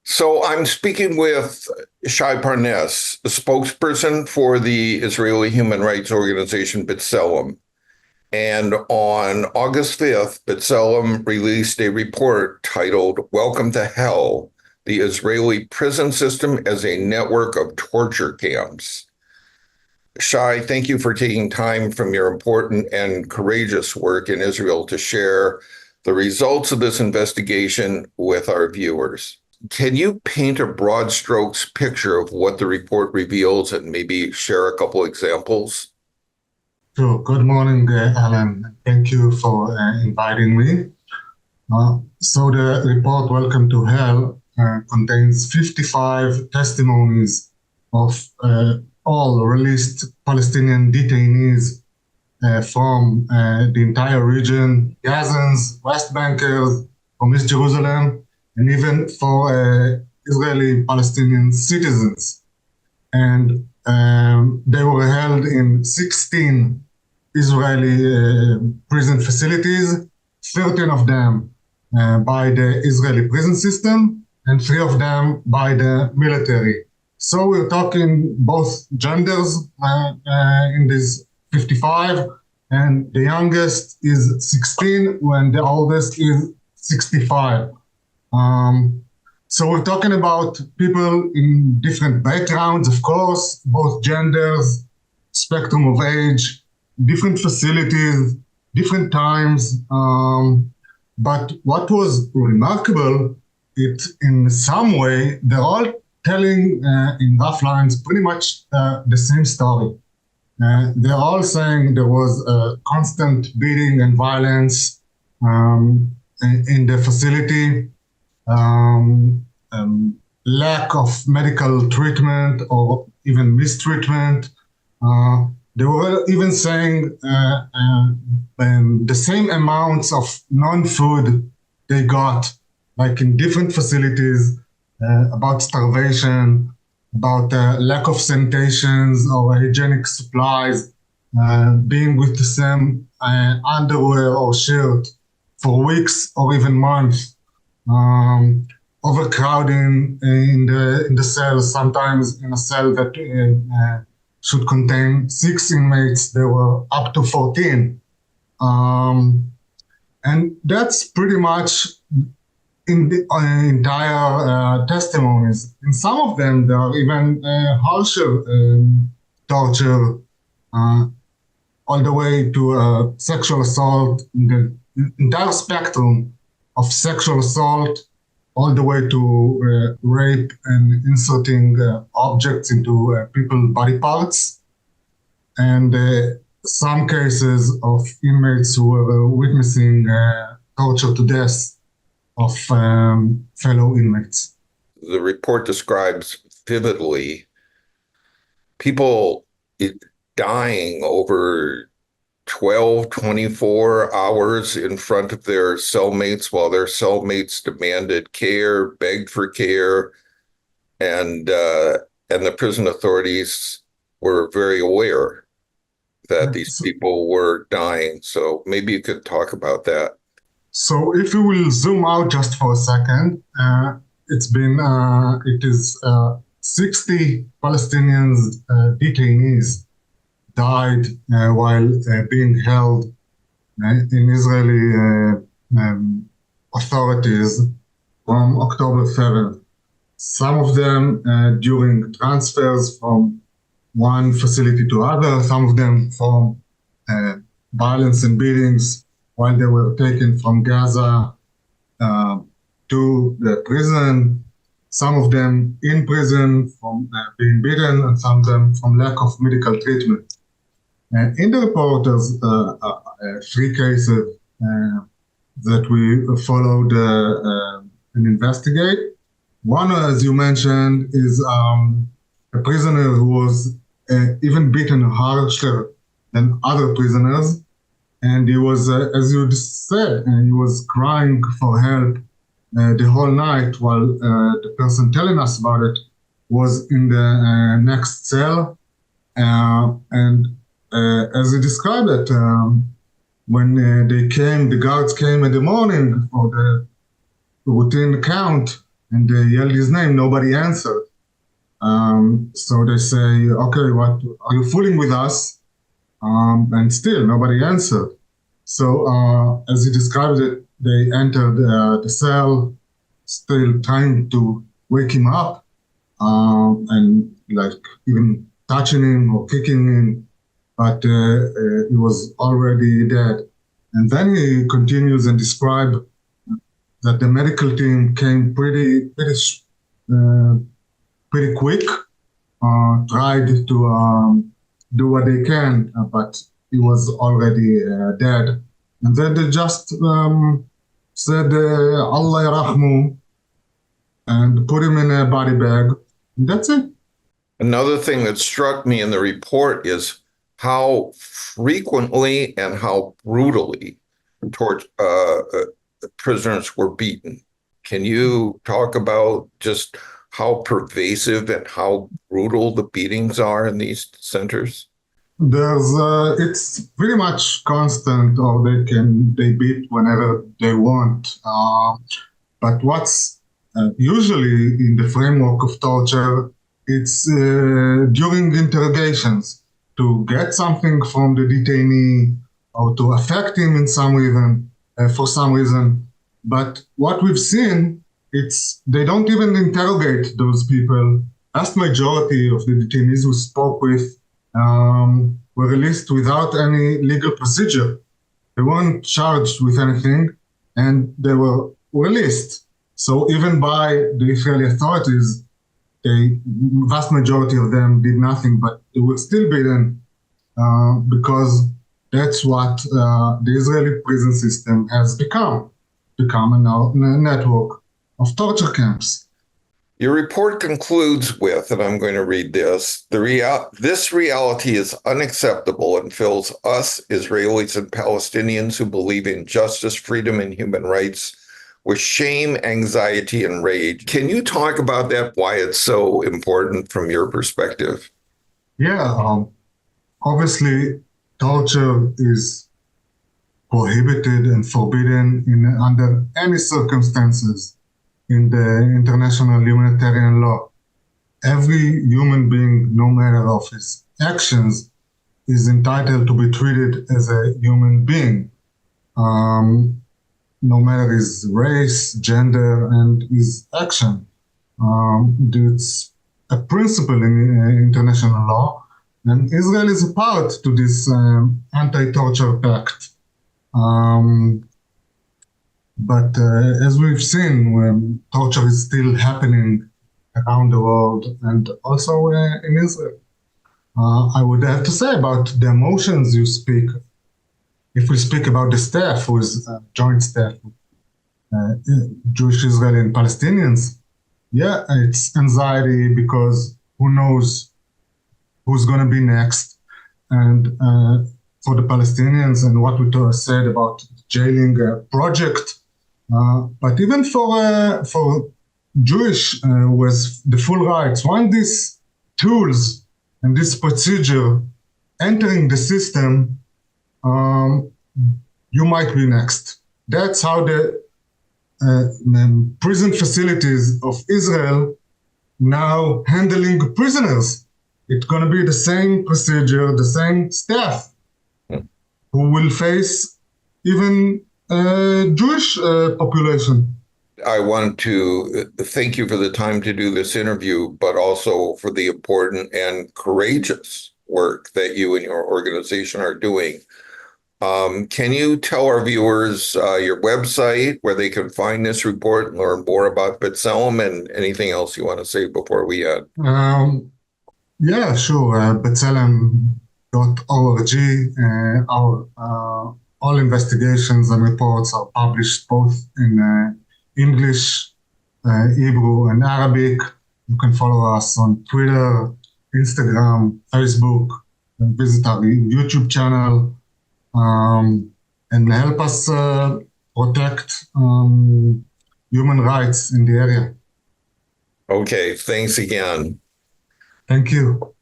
So I'm speaking with Shai Parnes, a spokesperson for the Israeli human rights organization B'Tselem. And on August 5th, B'Tselem released a report titled Welcome to Hell, the Israeli Prison System as a Network of Torture Camps. Shai, thank you for taking time from your important and courageous work in Israel to share the results of this investigation with our viewers. Can you paint a broad strokes picture of what the report reveals and maybe share a couple examples? Sure. Good morning, Alan. Thank you for inviting me. So the report, Welcome to Hell, contains 55 testimonies of all released Palestinian detainees from the entire region, Gazans, West Bankers, from East Jerusalem, and even for Israeli Palestinian citizens. And they were held in 16 Israeli prison facilities, 13 of them by the Israeli prison system, and 3 of them by the military. So we're talking both genders in these 55, and the youngest is 16 when the oldest is 65. So we're talking about people in different backgrounds, of course, both genders, spectrum of age, different facilities, different times. But what was remarkable, it in some way, they're all telling in rough lines pretty much the same story. They're all saying there was constant beating and violence in the facility. Lack of medical treatment or even mistreatment. They were even saying the same amounts of non-food they got, like in different facilities, about starvation, about lack of sanitations or hygienic supplies, being with the same underwear or shirt for weeks or even months. Overcrowding in the cells. Sometimes in a cell that should contain 6 inmates, there were up to 14. And that's pretty much in the entire testimonies. In some of them, there are even harsher torture, all the way to sexual assault, in the entire spectrum of sexual assault, all the way to rape and inserting objects into people's body parts, and some cases of inmates who were witnessing torture to death of fellow inmates. The report describes vividly people dying over 12, 24 hours in front of their cellmates while their cellmates demanded care, begged for care, and the prison authorities were very aware that these people were dying. So maybe you could talk about that. So if we will zoom out just for a second, it is 60 Palestinians detainees died while being held in Israeli authorities from October 7th. Some of them during transfers from one facility to other, some of them from violence and beatings while they were taken from Gaza to the prison, some of them in prison from being beaten, and some of them from lack of medical treatment. In the report, there's 3 cases that we followed and investigate. One, as you mentioned, is a prisoner who was even beaten harsher than other prisoners. And he was, as you just said, he was crying for help the whole night while the person telling us about it was in the next cell. And as he described it, when the guards came in the morning for the routine count, and they yelled his name. Nobody answered. So they say, okay, what are you fooling with us? And still nobody answered. So as he described it, they entered the cell, still trying to wake him up, and like even touching him or kicking him, but he was already dead. And then he continues and describes that the medical team came uh, pretty quick, tried to do what they can, but he was already dead. And then they just said, Allah yarahmu, and put him in a body bag. And that's it. Another thing that struck me in the report is how frequently and how brutally prisoners were beaten. Can you talk about just how pervasive and how brutal the beatings are in these centers? It's pretty much constant, or they beat whenever they want. But what's usually in the framework of torture, it's during interrogations to get something from the detainee or to affect him in some reason, for some reason. But what we've seen, it's they don't even interrogate those people. Vast majority of the detainees we spoke with were released without any legal procedure. They weren't charged with anything, and they were released. So even by the Israeli authorities, the vast majority of them did nothing, but they were still beaten because that's what the Israeli prison system has become a network of torture camps. Your report concludes with, and I'm going to read this, this reality is unacceptable and fills us, Israelis and Palestinians who believe in justice, freedom, and human rights with shame, anxiety, and rage. Can you talk about that, why it's so important from your perspective? Yeah, obviously, torture is prohibited and forbidden under any circumstances in the international humanitarian law. Every human being, no matter of his actions, is entitled to be treated as a human being, no matter his race, gender, and his action. It's a principle in international law, and Israel is a part to this anti-torture pact. But as we've seen, torture is still happening around the world and also in Israel. I would have to say about the emotions you speak. If we speak about the staff, who is joint staff, Jewish, Israeli, and Palestinians, yeah, it's anxiety because who knows who's going to be next. And for the Palestinians and what we said about jailing project, but even for Jewish with the full rights, when these tools and this procedure entering the system, you might be next. That's how the prison facilities of Israel now handling prisoners. It's going to be the same procedure, the same staff who will face even Jewish population. I want to thank you for the time to do this interview, but also for the important and courageous work that you and your organization are doing. Can you tell our viewers your website where they can find this report and learn more about B'Tselem, and anything else you want to say before we end? Yeah, sure. B'Tselem.org. Our all investigations and reports are published both in English, Hebrew, and Arabic. You can follow us on Twitter, Instagram, Facebook, and visit our YouTube channel, and help us protect human rights in the area. Okay, thanks again. Thank you.